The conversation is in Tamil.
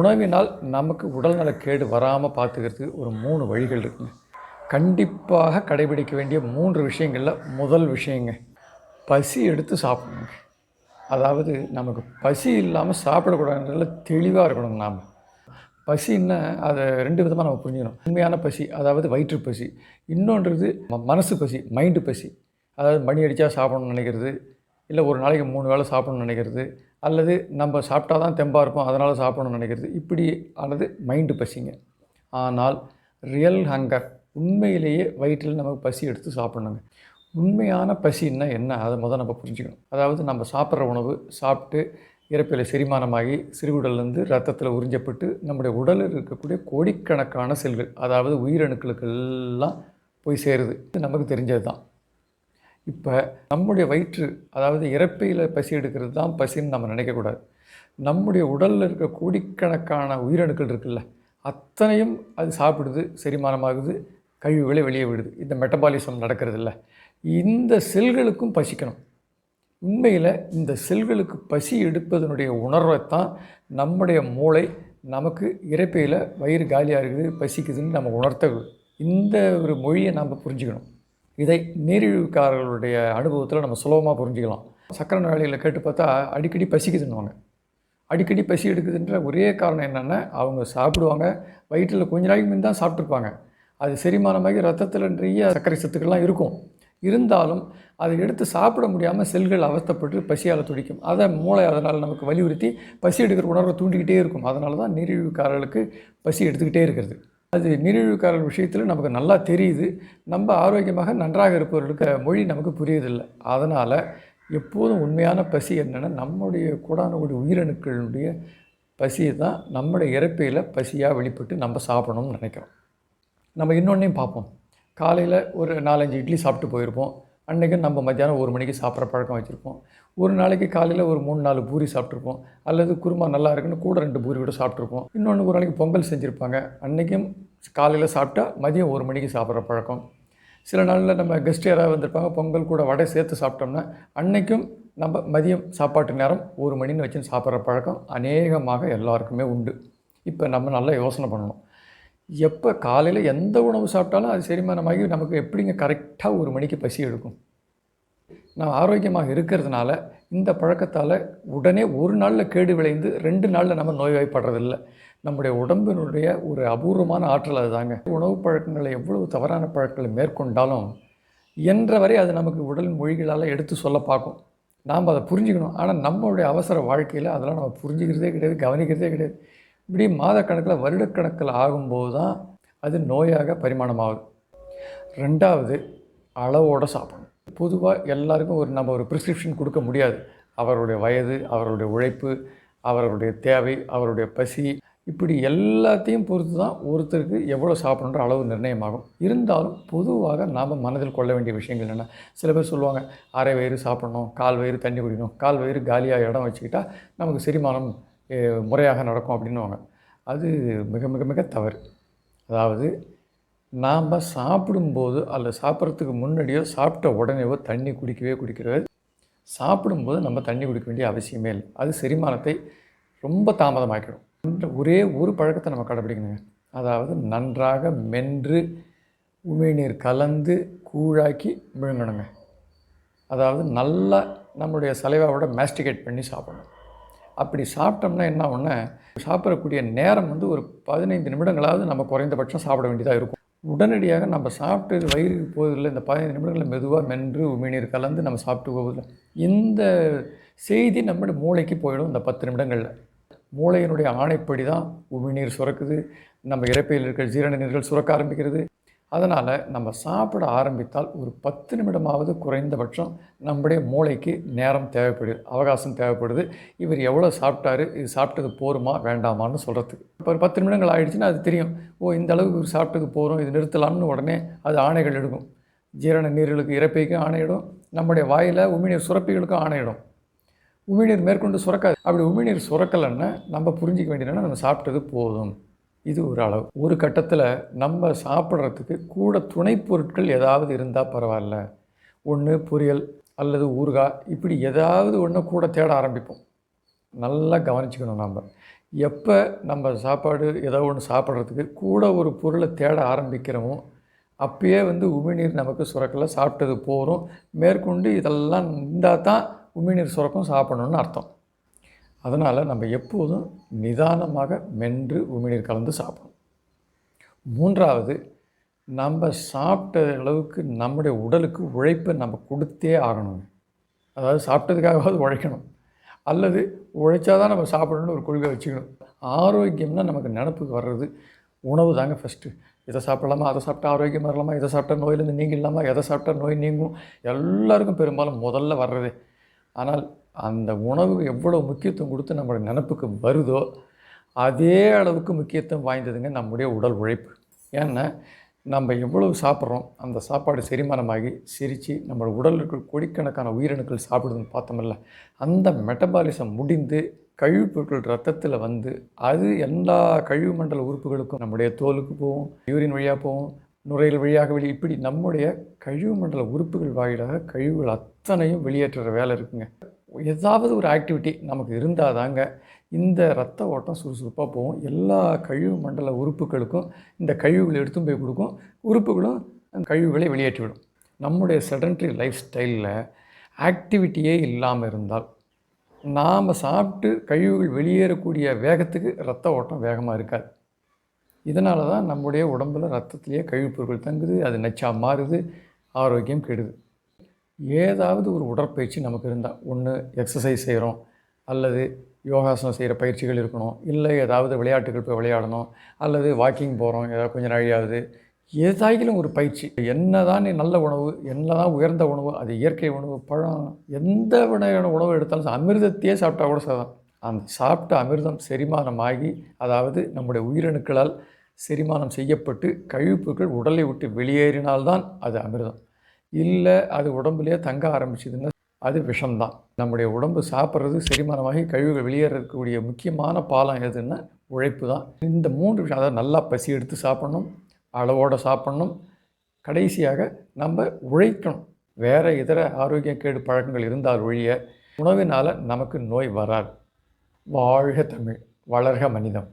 உணவினால் நமக்கு உடல்நலக்கேடு வராமல் பார்த்துக்கிறதுக்கு ஒரு 3 வழிகள் இருக்குங்க. கண்டிப்பாக கடைபிடிக்க வேண்டிய 3 விஷயங்கள்ல முதல் விஷயங்க, பசி எடுத்து சாப்பிடணுங்க. அதாவது நமக்கு பசி இல்லாமல் சாப்பிடக்கூடாதுன்றதுல தெளிவாக இருக்கணும் நாம். பசின்னா அதை 2 விதமாக நம்ம புரிஞ்சுக்கணும். உண்மையான பசி, அதாவது வயிற்று பசி. இன்னொன்றது மனசு பசி, மைண்டு பசி. அதாவது மணி அடித்தா சாப்பிடணும்னு நினைக்கிறது, இல்லை ஒரு நாளைக்கு 3 வேளை சாப்பிடணும்னு நினைக்கிறது, அல்லது நம்ம சாப்பிட்டா தான் தெம்பாக இருப்போம் அதனால் சாப்பிடணும்னு நினைக்கிறது, இப்படி ஆனது மைண்டு பசிங்க. ஆனால் ரியல் ஹங்கர், உண்மையிலேயே வயிற்றில் நமக்கு பசி எடுத்து சாப்பிடணுங்க. உண்மையான பசின்னா என்ன, அதை முதல் நம்ம புரிஞ்சுக்கணும். அதாவது நம்ம சாப்பிட்ற உணவு சாப்பிட்டு இரைப்பையில் செரிமானமாகி சிறுகுடல்லேருந்து ரத்தத்தில் உறிஞ்சப்பட்டு நம்முடைய உடலில் இருக்கக்கூடிய கோடிக்கணக்கான செல்கள், அதாவது உயிரணுக்களுக்கெல்லாம் போய் சேருது. இது நமக்கு தெரிஞ்சது தான். இப்போ நம்முடைய வயிற்று, அதாவது இரைப்பையில் பசி எடுக்கிறது தான் பசின்னு நம்ம நினைக்கக்கூடாது. நம்முடைய உடலில் இருக்க கோடிக்கணக்கான உயிரணுக்கள் இருக்குல்ல, அத்தனையும் அது சாப்பிடுது, செரிமானமாகுது, கழிவுகளை வெளியே விடுது. இந்த மெட்டபாலிசம் நடக்கிறதில்ல, இந்த செல்களுக்கும் பசிக்கணும். உண்மையில் இந்த செல்களுக்கு பசி எடுப்பதனுடைய உணர்வைத்தான் நம்முடைய மூளை நமக்கு இரைப்பையில் வயிறு காலியாக இருக்குது, பசிக்குதுன்னு நம்ம உணர்த்த. இந்த ஒரு மொழியை நம்ம புரிஞ்சுக்கணும். இதை நீரிழிவுக்காரர்களுடைய அனுபவத்தில் நம்ம சுலபமாக புரிஞ்சுக்கலாம். சக்கரை நோயாளிகளை கேட்டு பார்த்தா அடிக்கடி பசிக்குதுன்னுவாங்க. அடிக்கடி பசி எடுக்குதுன்ற ஒரே காரணம் என்னென்னா, அவங்க சாப்பிடுவாங்க, வயிற்றில் கொஞ்ச நாளைக்கு முன் தான் சாப்பிட்ருப்பாங்க, அது செரிமானமாகி ரத்தத்தில் நிறைய சர்க்கரை சத்துக்கள்லாம் இருக்கும். இருந்தாலும் அதை எடுத்து சாப்பிட முடியாமல் செல்கள் அவஸ்தைப்பட்டு பசியால் துடிக்கும். அதை மூளை அதனால் நமக்கு வலியுறுத்தி பசி எடுக்கிற உணர்வை தூண்டிக்கிட்டே இருக்கும். அதனால தான் நீரிழிவுக்காரர்களுக்கு பசி எடுத்துக்கிட்டே இருக்கிறது. அது நீரிழிவுக்காரர்கள் விஷயத்தில் நமக்கு நல்லா தெரியுது. நம்ம ஆரோக்கியமாக நன்றாக இருப்பவர்களுக்கு மொழி நமக்கு புரியுதில்லை. அதனால் எப்போதும் உண்மையான பசி என்னென்னா, நம்முடைய கோடானுகோடி உயிரணுக்களுடைய பசியை தான் நம்முடைய இரைப்பையில் பசியாக வெளிப்பட்டு நம்ம சாப்பிடணும்னு நினைக்கிறோம். நம்ம இன்னொன்றையும் பார்ப்போம். காலையில் ஒரு 4-5 இட்லி சாப்பிட்டு போயிருப்போம். அன்றைக்கி நம்ம மத்தியானம் 1 மணிக்கு சாப்பிட்ற பழக்கம் வச்சுருப்போம். ஒரு நாளைக்கு காலையில் ஒரு 3-4 பூரி சாப்பிட்ருப்போம். அல்லது குருமா நல்லா இருக்குன்னு கூட 2 பூரி கூட சாப்பிட்ருப்போம். இன்னொன்று ஒரு நாளைக்கு பொங்கல் செஞ்சுருப்பாங்க, அன்றைக்கும் காலையில் சாப்பிட்டா மதியம் 1 மணிக்கு சாப்பிட்ற பழக்கம். சில நாளில் நம்ம கெஸ்ட் யாராவது வந்திருப்பாங்க, பொங்கல் கூட வடை சேர்த்து சாப்பிட்டோம்னா அன்றைக்கும் நம்ம மதியம் சாப்பாட்டு நேரம் 1 மணின்னு வச்சு சாப்பிட்ற பழக்கம் அநேகமாக எல்லாருக்குமே உண்டு. இப்போ நம்ம நல்லா யோசனை பண்ணணும். எப்போ காலையில் எந்த உணவு சாப்பிட்டாலும் அது செரிமானமாகி நமக்கு எப்படிங்க கரெக்டாக 1 மணிக்கு பசி எடுக்கும்? நான் ஆரோக்கியமாக இருக்கிறதுனால இந்த பழக்கத்தால் உடனே ஒரு நாளில் கேடு விளைந்து 2 நாளில் நம்ம நோய்வாய்ப்படுறதில்ல. நம்முடைய உடம்பினுடைய ஒரு அபூர்வமான ஆற்றல் அதுதாங்க. உணவு பழக்கங்களை எவ்வளவு தவறான பழக்கங்களை மேற்கொண்டாலும் இயன்ற வரை அது நமக்கு உடல் மொழிகளால் எடுத்து சொல்ல பார்க்கும். நாம் அதை புரிஞ்சுக்கணும். ஆனால் நம்மளுடைய அவசர வாழ்க்கையில் அதெல்லாம் நம்ம புரிஞ்சுக்கிறதே கிடையாது, கவனிக்கிறதே கிடையாது. இப்படி மாதக்கணக்கில் வருடக்கணக்கில் ஆகும்போது தான் அது நோயாக பரிமாணமாகுது. 2வது, அளவோடு சாப்பிடணும். பொதுவாக எல்லாருக்கும் நம்ம ஒரு ப்ரிஸ்கிரிப்ஷன் கொடுக்க முடியாது. அவருடைய வயது, அவருடைய உழைப்பு, அவருடைய தேவை, அவருடைய பசி, இப்படி எல்லாத்தையும் பொறுத்து தான் ஒருத்தருக்கு எவ்வளோ சாப்பிடணுன்ற அளவு நிர்ணயமாகும். இருந்தாலும் பொதுவாக நாம் மனதில் கொள்ள வேண்டிய விஷயங்கள் என்னென்னா, சில பேர் சொல்லுவாங்க, அரை வயிறு சாப்பிடணும், 1/4 வயிறு தண்ணி குடிக்கணும், 1/4 வயிறு காலியாக இடம் வச்சுக்கிட்டா நமக்கு செரிமானம் முறையாக நடக்கும் அப்படின்னுவாங்க. அது மிக மிக மிக தவறு. அதாவது நாம் சாப்பிடும்போது அல்லது சாப்பிட்றதுக்கு முன்னாடியோ சாப்பிட்ட உடனேவோ தண்ணி குடிக்கவே குடிக்கிறது. சாப்பிடும்போது நம்ம தண்ணி குடிக்க வேண்டிய அவசியமே இல்லை. அது செரிமானத்தை ரொம்ப தாமதமாக்கிடும். ஒரே ஒரு பழக்கத்தை நம்ம கடைப்பிடிக்கணுங்க. அதாவது நன்றாக மென்று உமிழ்நீர் கலந்து கூழாக்கி விழுங்கணுங்க. அதாவது நல்லா நம்மளுடைய சலைவாவோட மேஸ்டிகேட் பண்ணி சாப்பிடணும். அப்படி சாப்பிட்டோம்னா என்ன ஆகும்னா, சாப்பிடக்கூடிய நேரம் ஒரு 15 நிமிடங்களாவது நம்ம குறைந்தபட்சம் சாப்பிட வேண்டியதாக இருக்கும். உடனடியாக நம்ம சாப்பிட்டு வயிறுக்கு போவதில்லை. இந்த 15 நிமிடங்களில் மெதுவாக மென்று உமிழ்நீர் கலந்து நம்ம சாப்பிட்டு போவதில்லை. இந்த செய்தி நம்முடைய மூளைக்கு போயிடும். இந்த 10 நிமிடங்களில் மூளையினுடைய ஆணைப்படி தான் உமிழ்நீர் சுரக்குது, நம்ம இரைப்பையில் இருக்கிற ஜீரண நீர்கள் சுரக்க ஆரம்பிக்கிறது. அதனால் நம்ம சாப்பிட ஆரம்பித்தால் ஒரு 10 நிமிடமாவது குறைந்தபட்சம் நம்முடைய மூளைக்கு நேரம் தேவைப்படுது, அவகாசம் தேவைப்படுது. இவர் எவ்வளோ சாப்பிட்டாரு, இது சாப்பிட்டது போருமா வேண்டாமான்னு சொல்கிறதுக்கு. இப்போ ஒரு 10 நிமிடங்கள் ஆகிடுச்சுன்னா அது தெரியும். இந்த அளவுக்கு இவர் சாப்பிட்டது போகிறோம், இது நிறுத்தலாம்னு உடனே அது ஆணைகள் எடுக்கும். ஜீரண நீர்களுக்கு இரைப்பைக்கும் ஆணையிடும், நம்முடைய வாயில் உமிழ்நீர் சுரப்பிகளுக்கும் ஆணையிடும். உமிழ்நீர் மேற்கொண்டு சுரக்காது. அப்படி உமிழ்நீர் சுரக்கலைன்னா நம்ம புரிஞ்சிக்க வேண்டியதுன்னா நம்ம சாப்பிட்டது போதும். இது ஒரு அளவு. ஒரு கட்டத்தில் நம்ம சாப்பிட்றதுக்கு கூட துணை பொருட்கள் ஏதாவது இருந்தால் பரவாயில்ல. ஒன்று பொரியல் அல்லது ஊறுகாய், இப்படி ஏதாவது ஒன்று கூட தேட ஆரம்பிப்போம். நல்லா கவனிச்சுக்கணும். நம்ம எப்போ நம்ம சாப்பாடு ஏதோ ஒன்று சாப்பிட்றதுக்கு கூட ஒரு பொருளை தேட ஆரம்பிக்கிறோமோ அப்பயே உமிழ்நீர் நமக்கு சுரக்கலை, சாப்பிட்டது போகிறோம், மேற்கொண்டு இதெல்லாம் இருந்தால் தான் உமிழ்நீர் சுரக்கும், சாப்பிடணுன்னு அர்த்தம். அதனால் நம்ம எப்போதும் நிதானமாக மென்று உமிழ்நீர் கலந்து சாப்பிடணும். 3வது, நம்ம சாப்பிட்ட அளவுக்கு நம்முடைய உடலுக்கு உழைப்பை நம்ம கொடுத்தே ஆகணுங்க. அதாவது சாப்பிட்டதுக்காகவாவது உழைக்கணும், அல்லது உழைச்சா தான் நம்ம சாப்பிடணும்னு ஒரு கொள்கை வச்சுக்கணும். ஆரோக்கியம்னா நமக்கு நினப்புக்கு வர்றது உணவு தாங்க ஃபஸ்ட்டு. இதை சாப்பிடலாமா, அதை சாப்பிட்டா ஆரோக்கியமாக இருக்கலாமா, இதை சாப்பிட்டா நோயிலேருந்து நீங்கிடலாமா, எதை சாப்பிட்டா நோய் நீங்கும், எல்லாருக்கும் பெரும்பாலும் முதல்ல வர்றதே. ஆனால் அந்த உணவு எவ்வளோ முக்கியத்துவம் கொடுத்து நம்மளுடைய நினப்புக்கு வருதோ அதே அளவுக்கு முக்கியத்துவம் வாய்ந்ததுங்க நம்முடைய உடல் உழைப்பு. ஏன்னா நம்ம எவ்வளவு சாப்பிட்றோம், அந்த சாப்பாடு செரிமானமாகி சிரித்து நம்ம உடலில் இருக்கிற கோடிக்கணக்கான உயிரணுக்கள் சாப்பிடுதுன்னு பார்த்தோமில்ல, அந்த மெட்டபாலிசம் முடிந்து கழிவுப் பொருட்கள் ரத்தத்தில் அது எல்லா கழிவு மண்டல உறுப்புகளுக்கும் நம்முடைய தோலுக்கு போகும், யூரின் வழியாக போகும், நுரையீரல் வழியாக இப்படி நம்முடைய கழிவு மண்டல உறுப்புகள் வாயிலாக கழிவுகள் அத்தனையும் வெளியேற்றுற வேலை இருக்குங்க. ஏதாவது ஒரு ஆக்டிவிட்டி நமக்கு இருந்தால் தாங்க இந்த இரத்த ஓட்டம் சுறுசுறுப்பாக போகும். எல்லா கழிவு மண்டல உறுப்புகளுக்கும் இந்த கழிவுகளை எடுத்து போய் கொடுக்கும், உறுப்புகளும் அந்த கழிவுகளை வெளியேற்றிவிடும். நம்முடைய செடன்ட்ரி லைஃப் ஸ்டைலில் ஆக்டிவிட்டியே இல்லாமல் இருந்தால் நாம் சாப்பிட்டு கழிவுகள் வெளியேறக்கூடிய வேகத்துக்கு இரத்த ஓட்டம் வேகமாக இருக்காது. இதனால தான் நம்முடைய உடம்பில் ரத்தத்திலேயே கழிவுப் பொருட்கள் தங்குது, அது நச்சா மாறுது, ஆரோக்கியம் கெடுது. ஏதாவது ஒரு உடற்பயிற்சி நமக்கு இருந்தால், ஒன்று எக்ஸசைஸ் செய்கிறோம், அல்லது யோகாசனம் செய்கிற பயிற்சிகள் இருக்கணும், இல்லை ஏதாவது விளையாட்டுகள் போய் விளையாடணும், அல்லது வாக்கிங் போகிறோம் ஏதாவது கொஞ்சம் நாழியாவது, ஏதாயிலும் ஒரு பயிற்சி. என்ன தான் நீ நல்ல உணவு, என்ன தான் உயர்ந்த உணவு, அது இயற்கை உணவு, பழம், எந்த வகையான உணவு எடுத்தாலும் அமிர்தத்தையே சாப்பிட்டா கூட சாதான். அந்த சாப்பிட்ட அமிர்தம் செரிமானமாகி, அதாவது நம்முடைய உயிரணுக்களால் செரிமானம் செய்யப்பட்டு கழிவுப்பொருட்கள் உடலை விட்டு வெளியேறினால்தான் அது அமிர்தம். இல்லை அது உடம்புலேயே தங்க ஆரம்பிச்சதுன்னா அது விஷம்தான். நம்முடைய உடம்பு சாப்பிட்றது செரிமானமாகி கழிவுகள் வெளியேறக்கூடிய முக்கியமான பாலம் எதுன்னா உழைப்பு தான். இந்த 3 விஷயம், அதாவது நல்லா பசி எடுத்து சாப்பிட்ணும், அளவோடு சாப்பிட்ணும், கடைசியாக நம்ம உழைக்கணும். வேறு இதர ஆரோக்கிய கேடு பழக்கங்கள் இருந்தால் ஒழிய உணவினால் நமக்கு நோய் வராது. வாழ்க தமிழ், வளர்க மனிதம்.